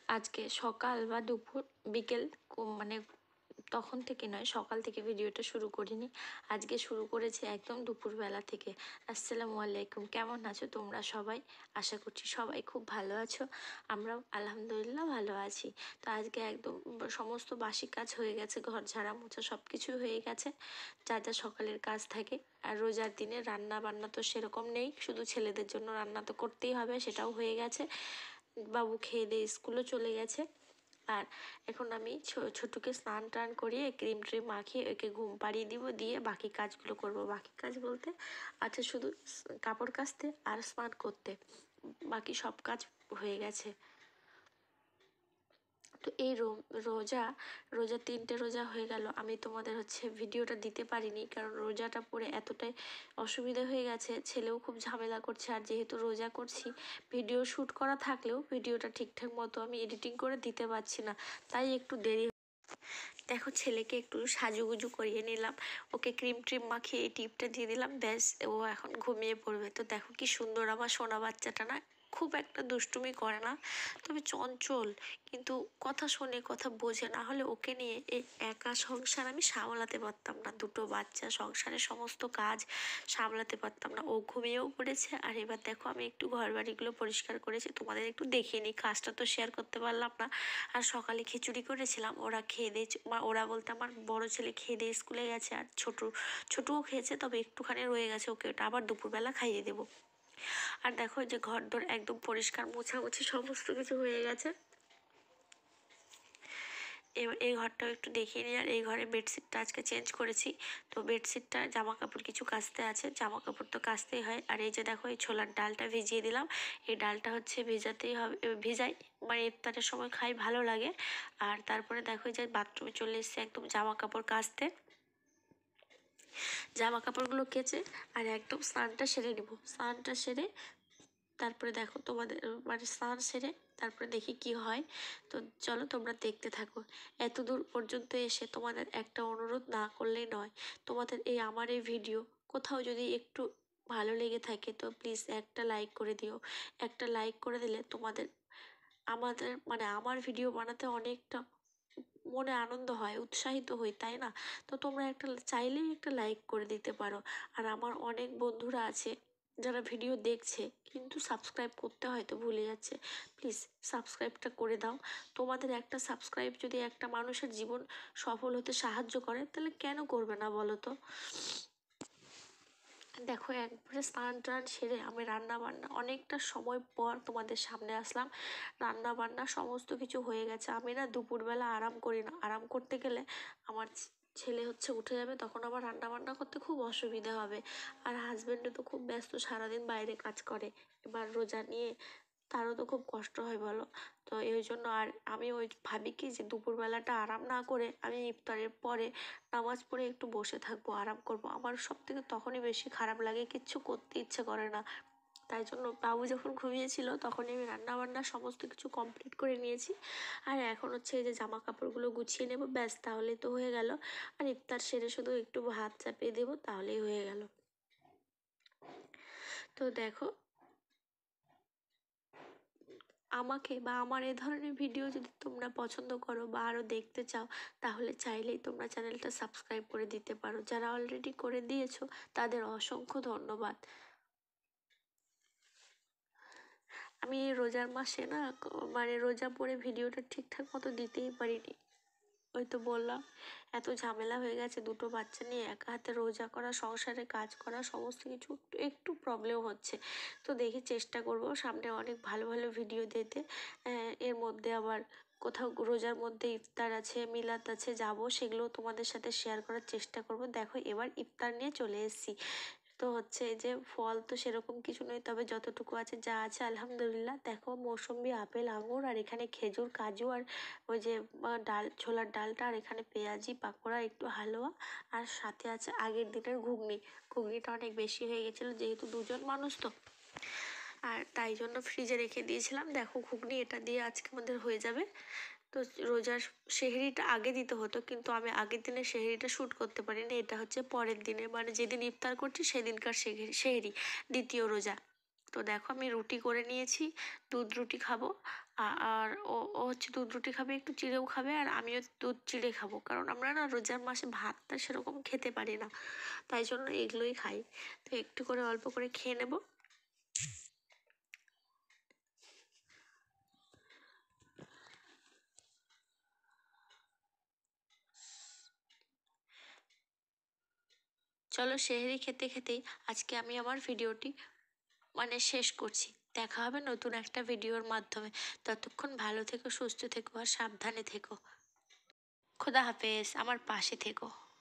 আজকে সকাল বা দুপুর বিকেল মানে তখন থেকে নয়, সকাল থেকে ভিডিওটা শুরু করিনি, আজকে শুরু করেছি একদম দুপুরবেলা থেকে। আসসালামু আলাইকুম, কেমন আছো তোমরা সবাই? আশা করছি সবাই খুব ভালো আছো, আমরাও আলহামদুলিল্লাহ ভালো আছি। তো আজকে একদম সমস্ত বাসি কাজ হয়ে গেছে, ঘর ঝাড়া মোছা সব কিছু হয়ে গেছে, যা যা সকালের কাজ থাকে। আর রোজার দিনে রান্না বান্না তো সেরকম নেই, শুধু ছেলেদের জন্য রান্না তো করতেই হবে, সেটাও হয়ে গেছে। বাবু খেয়ে দিয়ে স্কুলে চলে গেছে। আর এখন আমি ছোটুকে স্নান টান করিয়ে ক্রিম ট্রিম মাখিয়ে ওকে ঘুম পাড়িয়ে দিব, দিয়ে বাকি কাজগুলো করব। বাকি কাজ বলতে আচ্ছা, শুধু কাপড় কাচতে আর স্নান করতে, বাকি সব কাজ হয়ে গেছে। তো এই রোজা রোজা 3টে রোজা হয়ে গেল, আমি তোমাদের ভিডিওটা দিতে পারিনি, কারণ রোজাটা পড়ে এতটাই অসুবিধা হয়ে গেছে, ছেলেও খুব ঝামেলা করছে। আর যেহেতু রোজা করছি, ভিডিও শ্যুট করা থাকলেও ভিডিওটা ঠিকঠাক মতো আমি এডিটিং করে দিতে পারছি না, তাই একটু দেরি। দেখো, ছেলেকে একটু সাজুগুজু করিয়ে নিলাম, ওকে ক্রিম ট্রিম মাখিয়ে এই টিপটা দিয়ে দিলাম, ব্যাস ও এখন ঘুমিয়ে পড়বে। তো দেখো কি সুন্দর আমার সোনা বাচ্চাটা না, খুব একটা দুষ্টুমি করে না, তবে চঞ্চল, কিন্তু কথা শোনে, কথা বোঝে। না হলে ওকে নিয়ে এই একা সংসার আমি সামলাতে পারতাম না, দুটো বাচ্চা, সংসারের সমস্ত কাজ সামলাতে পারতাম না। ও ঘুমিয়েও পড়েছে। আর এবার দেখো, আমি একটু ঘর বাড়িগুলো পরিষ্কার করেছি, তোমাদের একটু দেখিয়ে নিই, কাজটা তো শেয়ার করতে পারলাম না। আর সকালে খিচুড়ি করেছিলাম, ওরা খেয়ে দিয়ে ওরা বলতে আমার বড় ছেলে খেয়ে দিয়ে স্কুলে গেছে, আর ছোটুও খেয়েছে, তবে একটুখানি রয়ে গেছে, ওকে ওটা আবার দুপুরবেলা খাইয়ে দেবো। আর দেখো, যে ঘর দর একদম পরিষ্কার মোছামুছি সমস্ত কিছু হয়ে গেছে। এবার এই ঘরটাও একটু দেখিয়ে নিই। আর এই ঘরে বেডশিটটা আজকে চেঞ্জ করেছি, তো বেডশিটটা, জামা কাপড় কিছু কাচতে আছে, জামা কাপড় তো কাচতেই হয়। আর এই যে দেখো, এই ছোলার ডালটা ভিজিয়ে দিলাম, এই ডালটা ভেজাতেই হবে, ভিজাই, মানে ইফতারের সময় খাই, ভালো লাগে। আর তারপরে দেখো, যে বাথরুমে চলে এসেছে একদম জামা কাপড় কাচতে, জামা কাপড়গুলো কেচে আর একদম স্নানটা সেরে নেব। স্নানটা সেরে তারপরে দেখো তোমাদের, মানে স্নান সেরে তারপরে দেখি কি হয়। তো চলো তোমরা দেখতে থাকো। এত দূর পর্যন্ত এসে তোমাদের একটা অনুরোধ না করলেই নয়, তোমাদের আমার এই ভিডিও কোথাও যদি একটু ভালো লেগে থাকে, তো প্লিজ একটা লাইক করে দিও। একটা লাইক করে দিলে তোমাদের, আমার ভিডিও বানাতে অনেকটা মনে আনন্দ হয়, উৎসাহিত হই, তাই না? তো তোমরা চাইলেই একটা লাইক করে দিতে পারো। আর আমার অনেক বন্ধুরা আছে যারা ভিডিও দেখছে, কিন্তু সাবস্ক্রাইব করতে হয়তো ভুলে যাচ্ছে, প্লিজ সাবস্ক্রাইবটা করে দাও। তোমাদের একটা সাবস্ক্রাইব যদি একটা মানুষের জীবন সফল হতে সাহায্য করে, তাহলে কেন করবে না বলো তো? দেখো, একবারে স্নান টান সেরে আমি রান্না বান্না অনেকটা সময় পর তোমাদের সামনে আসলাম। রান্না বান্না সমস্ত কিছু হয়ে গেছে। আমি না দুপুরবেলা আরাম করি না, আরাম করতে গেলে আমার ছেলে উঠে যাবে, তখন আবার রান্না বান্না করতে খুব অসুবিধা হবে। আর হাজবেন্ডও তো খুব ব্যস্ত, সারাদিন বাইরে কাজ করে, এবার রোজা নিয়ে তারও তো খুব কষ্ট হয় বলো। তো এই জন্য আর আমি ভাবি কি, যে দুপুরবেলাটা আরাম না করে আমি ইফতারের পরে নামাজ পড়ে একটু বসে থাকবো, আরাম করব। আমার সব থেকে তখনই বেশি খারাপ লাগে, কিচ্ছু করতে ইচ্ছে করে না। তাই জন্য বাবু যখন ঘুমিয়েছিল, তখনই আমি রান্না বান্না সমস্ত কিছু কমপ্লিট করে নিয়েছি। আর এখন এই যে জামা কাপড়গুলো গুছিয়ে নেব, ব্যাস, তাহলেই তো হয়ে গেল। আর ইফতার সেরে শুধু একটু ভাত চাপিয়ে দেবো, তাহলেই হয়ে গেল। তো দেখো, আমাকে বা আমার এ ধরনের ভিডিও যদি তোমরা পছন্দ করো বা আরও দেখতে চাও, তাহলে চাইলেই তোমরা চ্যানেলটা সাবস্ক্রাইব করে দিতে পারো। যারা অলরেডি করে দিয়েছো, তাদের অসংখ্য ধন্যবাদ। আমি এই রোজার মাসে না, রোজা পড়ে ভিডিওটা ঠিকঠাক মতো দিতেই পারিনি। ওই তো বললাম, এত ঝামেলা হয়ে গেছে, দুটো বাচ্চা নিয়ে একা হাতে রোজা করা, সংসারে কাজ করা, সমস্ত কিছু একটু একটু প্রবলেম হচ্ছে। তো দেখি, চেষ্টা করব সামনে অনেক ভালো ভালো ভিডিও দিতে। এর মধ্যে আবার কোথাও রোজার মধ্যে ইফতার আছে, মিলাদ আছে, যাব, সেগুলোও তোমাদের সাথে শেয়ার করার চেষ্টা করব। দেখো, এবার ইফতার নিয়ে চলে এসেছি। তো এই যে ফল তো সেরকম কিছু নয়, তবে যতটুকু আছে, যা আছে আলহামদুলিল্লাহ। দেখো, মৌসম্বি, আপেল, আঙুর, আর এখানে খেজুর, কাজু, আর ওই যে ডাল, ছোলার ডালটা, আর এখানে পেঁয়াজি, পাকোড়া, একটু হালুয়া, আর সাথে আছে আগের দিনের ঘুগনি। ঘুগনিটা অনেক বেশি হয়ে গেছিলো, যেহেতু দুজন মানুষ তো, আর তাই জন্য ফ্রিজে রেখে দিয়েছিলাম। দেখো, ঘুগনি এটা দিয়ে আজকে আমাদের হয়ে যাবে। তো রোজার সেহরিটা আগে দিতে হতো, কিন্তু আমি আগের দিনে সেহরিটা শ্যুট করতে পারিনি, এটা পরের দিনে, মানে যেদিন ইফতার করছি সেদিনকার সেহরি, দ্বিতীয় রোজা। তো দেখো, আমি রুটি করে নিয়েছি, দুধ রুটি খাবো। আর ও ও হচ্ছে দুধ রুটি খাবে, একটু চিড়েও খাবে, আর আমিও দুধ চিড়ে খাবো, কারণ আমরা না রোজার মাসে ভাতটা সেরকম খেতে পারি না, তাই জন্য এগুলোই খাই। তো একটু করে অল্প করে খেয়ে নেব। চলো সেহরি খেতে খেতেই আজকে আমি আমার ভিডিওটি শেষ করছি। দেখা হবে নতুন একটা ভিডিওর মাধ্যমে। ততক্ষণ ভালো থেকো, সুস্থ থেকো আর সাবধানে থেকো। খোদা হাফেজ, আমার পাশে থেকো।